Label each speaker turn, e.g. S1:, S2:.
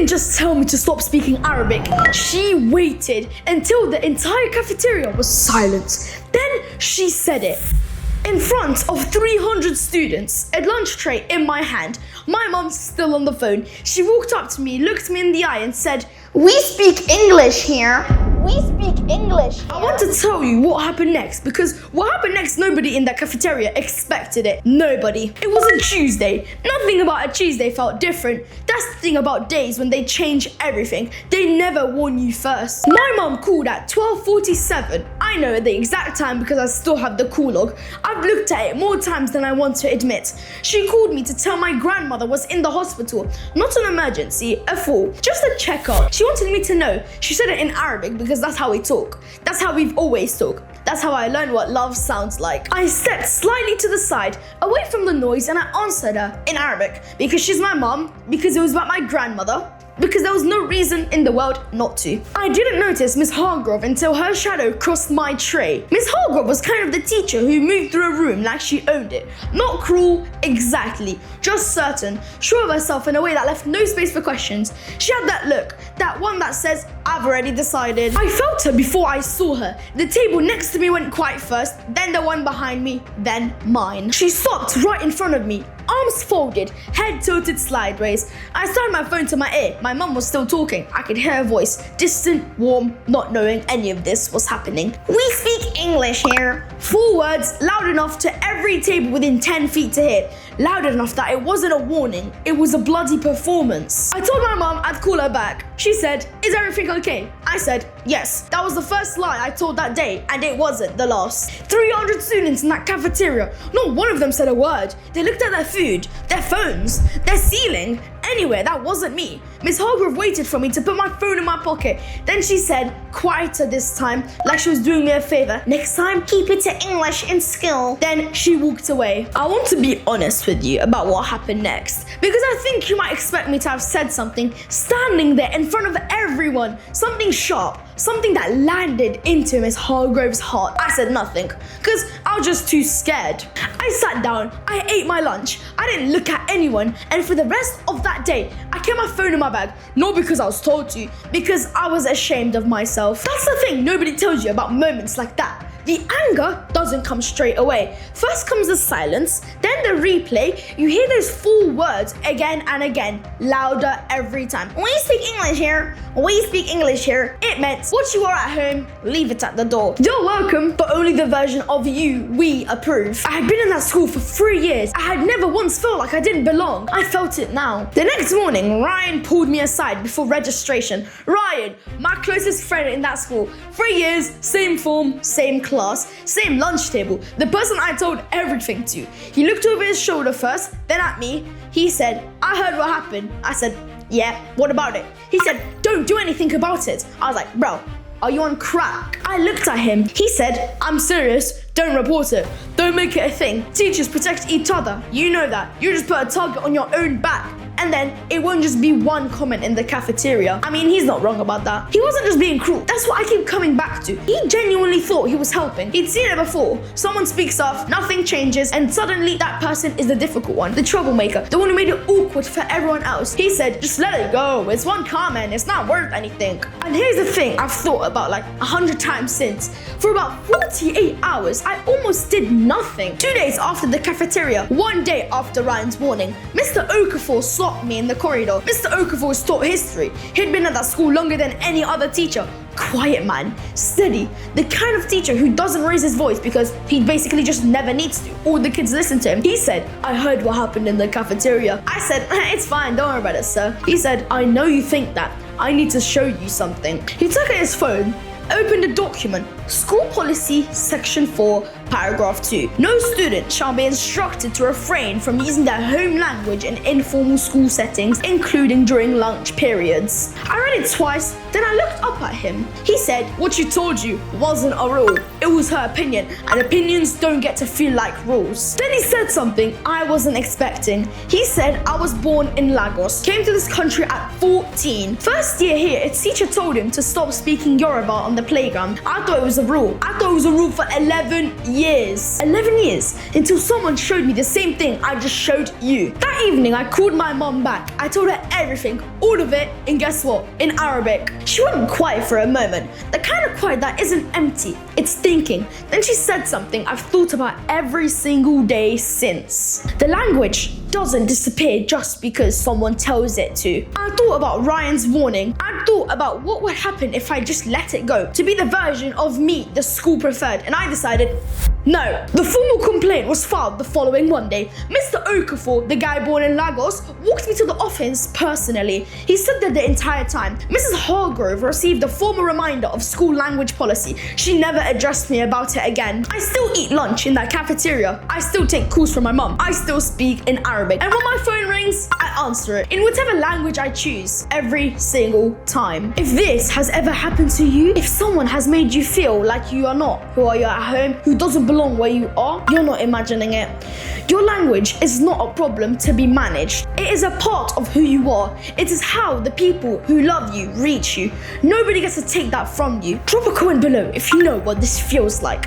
S1: just tell me to stop speaking Arabic. She waited until the entire cafeteria was silent. Then she said it. In front of 300 students, a lunch tray in my hand. My mom's still on the phone. She walked up to me, looked me in the eye and said,
S2: "We speak English here. We speak English here."
S1: I want to tell you what happened next, because what happened next, nobody in that cafeteria expected it. Nobody. It was a Tuesday. Nothing about a Tuesday felt different. That's the thing about days when they change everything. They never warn you first. My mom called at 12:47. I know the exact time because I still have the call log. I've looked at it more times than I want to admit. She called me to tell my grandmother was in the hospital. Not an emergency, a fall, just a checkup. She wanted me to know. She said it in Arabic because that's how we talk. That's how we've always talked. That's how I learned what love sounds like. I stepped slightly to the side, away from the noise, and I answered her in Arabic because she's my mom, because it was about my grandmother, because there was no reason in the world not to. I didn't notice Miss Hargrove until her shadow crossed my tray. Miss Hargrove was kind of the teacher who moved through a room like she owned it. Not cruel, exactly, just certain, sure of herself in a way that left no space for questions. She had that look, that one that says, "I've already decided." I felt her before I saw her. The table next to me went quiet first, then the one behind me, then mine. She stopped right in front of me, arms folded, head tilted sideways. I started my phone to my ear. My mum was still talking. I could hear her voice, distant, warm, not knowing any of this was happening.
S2: "We speak English here."
S1: 4 words, loud enough to every table within 10 feet to hear. Loud enough that it wasn't a warning, it was a bloody performance. I told my mum I'd call her back. She said, "Is everything okay?" I said, "Yes." That was the first lie I told that day, and it wasn't the last. 300 students in that cafeteria. Not one of them said a word. They looked at their food, their phones, their ceiling. Anyway, that wasn't me. Miss Hargrove waited for me to put my phone in my pocket. Then she said, quieter this time, like she was doing me a favor, "Next time,
S2: "Keep it to English in school."
S1: Then she walked away. I want to be honest with you about what happened next, because I think you might expect me to have said something standing there in front of everyone, something sharp, something that landed into Miss Hargrove's heart. I said nothing, because I was just too scared. I sat down, I ate my lunch, I didn't look at anyone, and for the rest of that day, I kept my phone in my bag, not because I was told to, because I was ashamed of myself. That's the thing nobody tells you about moments like that. The anger doesn't come straight away. First comes the silence, then the replay. You hear those 4 words again and again, louder every time.
S2: "We speak English here. We speak English here."
S1: It meant, what you are at home, leave it at the door. You're welcome, but only the version of you we approve. I had been in that school for 3 years. I had never once felt like I didn't belong. I felt it now. The next morning, Ryan pulled me aside before registration. Ryan, my closest friend in that school. 3 years, same form, same class, same lunch table. The person I told everything to. He looked over his shoulder first, then at me. He said, "I heard what happened." I said, "Yeah, what about it?" He said, "Don't do anything about it." I was like, "Bro, are you on crack?" I looked at him. He said, "I'm serious. Don't report it. Don't make it a thing. Teachers protect each other. You know that. You just put a target on your own back. And then it won't just be one comment in the cafeteria." I mean, he's not wrong about that. He wasn't just being cruel. That's what I keep coming back to. He genuinely thought he was helping. He'd seen it before. Someone speaks up, nothing changes, and suddenly that person is the difficult one, the troublemaker, the one who made it awkward for everyone else. He said, "Just let it go. It's one comment. It's not worth anything." And here's the thing I've thought about like 100 times since. For about 48 hours, I almost did nothing. 2 days after the cafeteria, 1 day after Ryan's warning, Mr. Okafor saw me in the corridor. Mr. Okafor was taught history. He'd been at that school longer than any other teacher. Quiet man, steady, the kind of teacher who doesn't raise his voice because he basically just never needs to. All the kids listen to him. He said, "I heard what happened in the cafeteria." I said, "It's fine, don't worry about it, sir." He said, "I know you think that. I need to show you something." He took out his phone, opened a document, School Policy Section 4, Paragraph 2. No student shall be instructed to refrain from using their home language in informal school settings, including during lunch periods. I read it twice, then I looked up at him. He said, "What she told you wasn't a rule. It was her opinion, and opinions don't get to feel like rules." Then he said something I wasn't expecting. He said I was born in Lagos, came to this country at 14. First year here, a teacher told him to stop speaking Yoruba on the playground. I thought it was a rule. I thought it was a rule for 11 years. 11 years until someone showed me the same thing I just showed you. That evening, I called my mom back. I told her everything, all of it, and guess what? In Arabic. She went quiet for a moment. The kind of quiet that isn't empty, it's thinking. Then she said something I've thought about every single day since. The language doesn't disappear just because someone tells it to. I thought about Ryan's warning. I thought about what would happen if I just let it go, to be the version of me the school preferred, and I decided, no. The formal complaint was filed the following Monday. Mr. Okafor, the guy born in Lagos, walked me to the office personally. He stood there the entire time. Mrs. Hargrove received a formal reminder of school language policy. She never addressed me about it again. I still eat lunch in that cafeteria. I still take calls from my mum. I still speak in Arabic. And when my phone rings, I answer it in whatever language I choose every single time. If this has ever happened to you, if someone has made you feel like you are not who are you at home, who doesn't belong where you are, you're not imagining it. Your language is not a problem to be managed. It is a part of who you are. It is how the people who love you reach you. Nobody gets to take that from you. Drop a comment below if you know what this feels like.